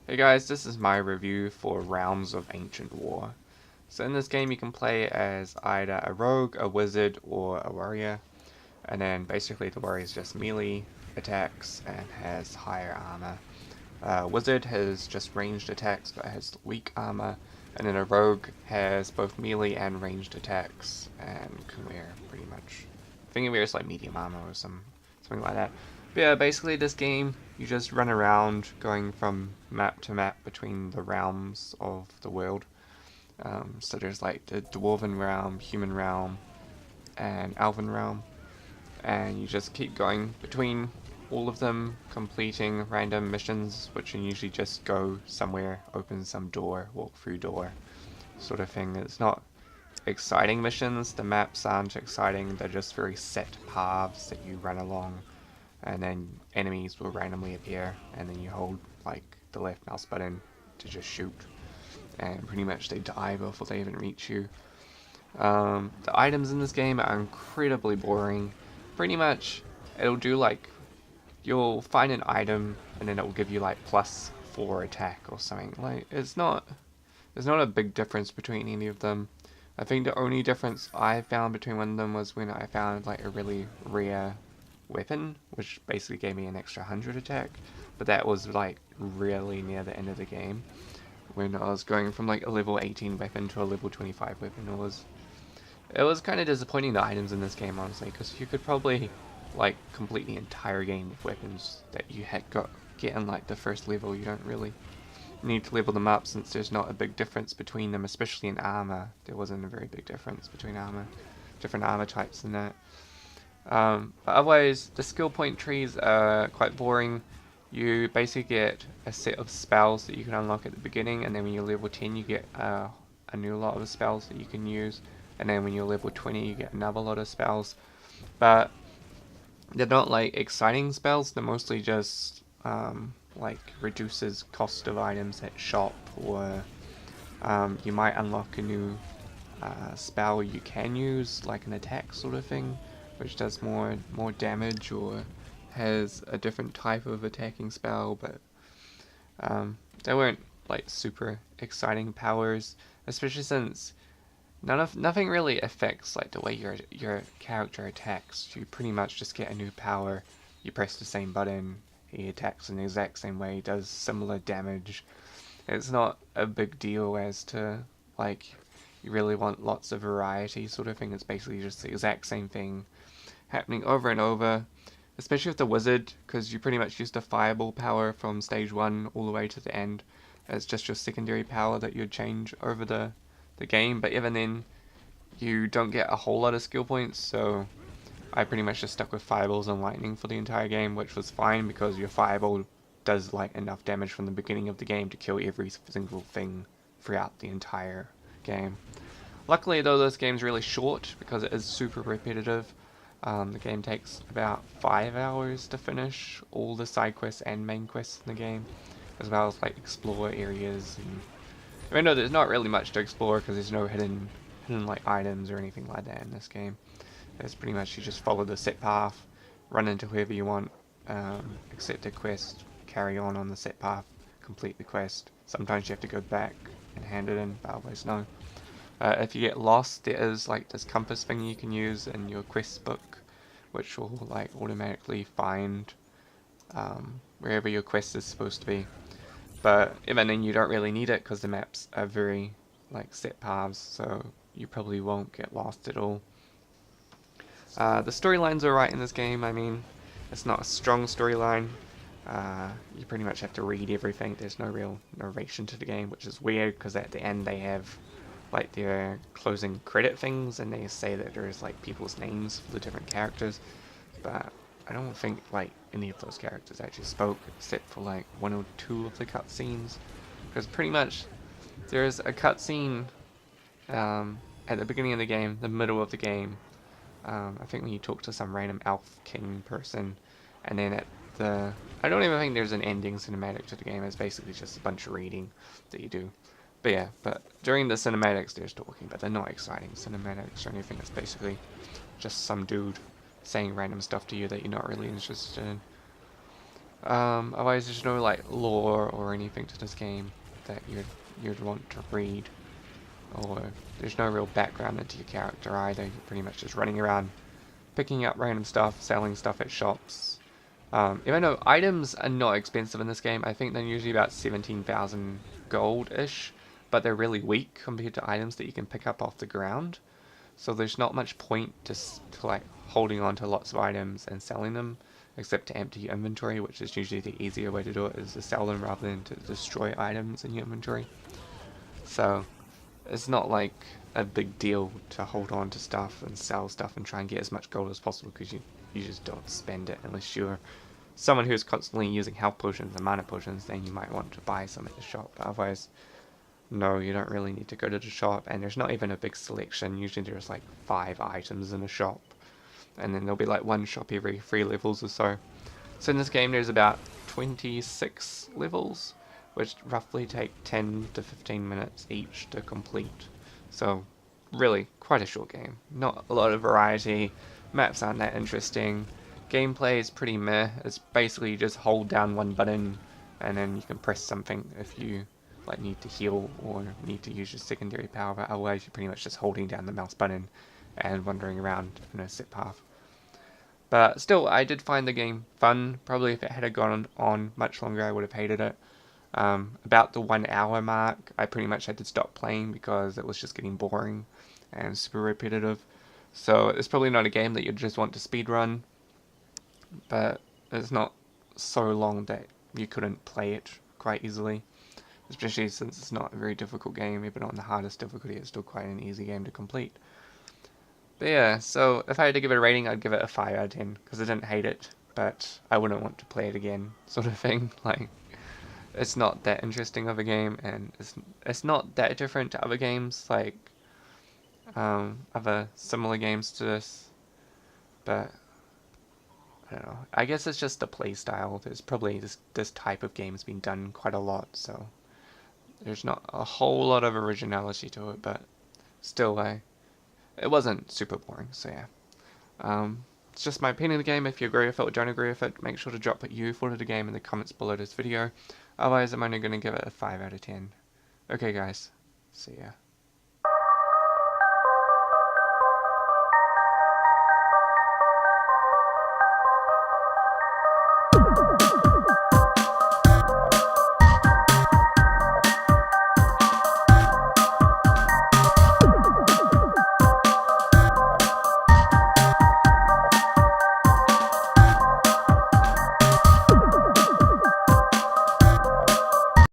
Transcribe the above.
Hey guys, this is my review for Realms of Ancient War. So in this game you can play as either a rogue, a wizard, or a warrior. And then basically the warrior is just melee attacks and has higher armor. Wizard has just ranged attacks but has weak armor. And then a rogue has both melee and ranged attacks and can wear pretty much, I think it wears like medium armor or something like that. But yeah, basically this game, you just run around going from map to map between the realms of the world. So there's like the Dwarven realm, Human realm, and Elven realm. And you just keep going between all of them, completing random missions, which can usually just go somewhere, open some door, walk through door, sort of thing. It's not exciting missions, the maps aren't exciting, they're just very set paths that you run along, and then enemies will randomly appear, and then you hold like the left mouse button to just shoot, and pretty much they die before they even reach you. The items in this game are incredibly boring. Pretty much, it'll do like, you'll find an item and then it will give you like +4 attack or something. Like, there's not a big difference between any of them. I think the only difference I found between one of them was when I found like a really rare weapon, which basically gave me an extra 100 attack, but that was like really near the end of the game when I was going from like a level 18 weapon to a level 25 weapon. It was kind of disappointing, the items in this game, honestly, because you could probably like complete the entire game with weapons that you had get in like the first level. You don't really need to level them up since there's not a big difference between them, especially in armor. There wasn't a very big difference between different armor types and that. But otherwise, the skill point trees are quite boring. You basically get a set of spells that you can unlock at the beginning, and then when you're level 10 you get a new lot of spells that you can use, and then when you're level 20 you get another lot of spells. But they're not like exciting spells, they're mostly just like reduces cost of items at shop, or you might unlock a new spell you can use, like an attack sort of thing, which does more damage or has a different type of attacking spell, but they weren't like super exciting powers, especially since nothing really affects like the way your character attacks. You pretty much just get a new power, you press the same button, he attacks in the exact same way, does similar damage. It's not a big deal as to like you really want lots of variety sort of thing. It's basically just the exact same thing happening over and over, especially with the wizard, because you pretty much use the fireball power from stage 1 all the way to the end. It's just your secondary power that you'd change over the game, but even then you don't get a whole lot of skill points, so I pretty much just stuck with fireballs and lightning for the entire game, which was fine because your fireball does like enough damage from the beginning of the game to kill every single thing throughout the entire game. Luckily though, this game's really short because it is super repetitive. The game takes about 5 hours to finish all the side quests and main quests in the game, as well as like explore areas. And even though there's not really much to explore because there's no hidden like items or anything like that in this game. It's pretty much you just follow the set path, run into whoever you want, accept a quest, carry on the set path, complete the quest. Sometimes you have to go back and hand it in, but otherwise no. If you get lost, there is like this compass thing you can use in your quest book, which will like automatically find wherever your quest is supposed to be. But even then, you don't really need it because the maps are very like set paths, so you probably won't get lost at all. The storyline's alright in this game. I mean, it's not a strong storyline. You pretty much have to read everything. There's no real narration to the game, which is weird because at the end they have like their closing credit things and they say that there's like people's names for the different characters, but I don't think like any of those characters actually spoke except for like 1 or 2 of the cutscenes, because pretty much there's a cutscene at the beginning of the game, the middle of the game. I think when you talk to some random elf king person, and then at the I don't even think there's an ending cinematic to the game. It's basically just a bunch of reading that you do. But yeah, but during the cinematics there's talking, but they're not exciting cinematics or anything. It's basically just some dude saying random stuff to you that you're not really interested in. Otherwise there's no like lore or anything to this game that you'd want to read, or there's no real background into your character either. You're pretty much just running around, picking up random stuff, selling stuff at shops. Even though items are not expensive in this game, I think they're usually about 17,000 gold-ish, but they're really weak compared to items that you can pick up off the ground. So there's not much point to like holding on to lots of items and selling them, except to empty your inventory, which is usually the easier way to do it, is to sell them rather than to destroy items in your inventory. So it's not like a big deal to hold on to stuff and sell stuff and try and get as much gold as possible, because you just don't spend it unless you're someone who's constantly using health potions and mana potions. Then you might want to buy some at the shop, but otherwise no, you don't really need to go to the shop, and there's not even a big selection. Usually there's like 5 items in a shop, and then there'll be like one shop every 3 levels or so. So in this game there's about 26 levels, which roughly take 10 to 15 minutes each to complete. So really quite a short game. Not a lot of variety, maps aren't that interesting, gameplay is pretty meh. It's basically you just hold down one button and then you can press something if you like need to heal or need to use your secondary power, but otherwise you're pretty much just holding down the mouse button and wandering around in a set path. But still, I did find the game fun. Probably if it had gone on much longer, I would have hated it. About the 1 hour mark, I pretty much had to stop playing because it was just getting boring and super repetitive. So it's probably not a game that you just want to speedrun, but it's not so long that you couldn't play it quite easily. Especially since it's not a very difficult game. Even on the hardest difficulty, it's still quite an easy game to complete. But yeah, so if I had to give it a rating, I'd give it a 5 out of 10, because I didn't hate it, but I wouldn't want to play it again, sort of thing. Like, it's not that interesting of a game, and it's not that different to other games, like other similar games to this, but I don't know. I guess it's just the play style. There's probably this type of game has been done quite a lot, so there's not a whole lot of originality to it, but still, it wasn't super boring, so yeah. It's just my opinion of the game. If you agree with it or don't agree with it, make sure to drop what you thought of the game in the comments below this video. Otherwise, I'm only going to give it a 5 out of 10. Okay guys, see ya.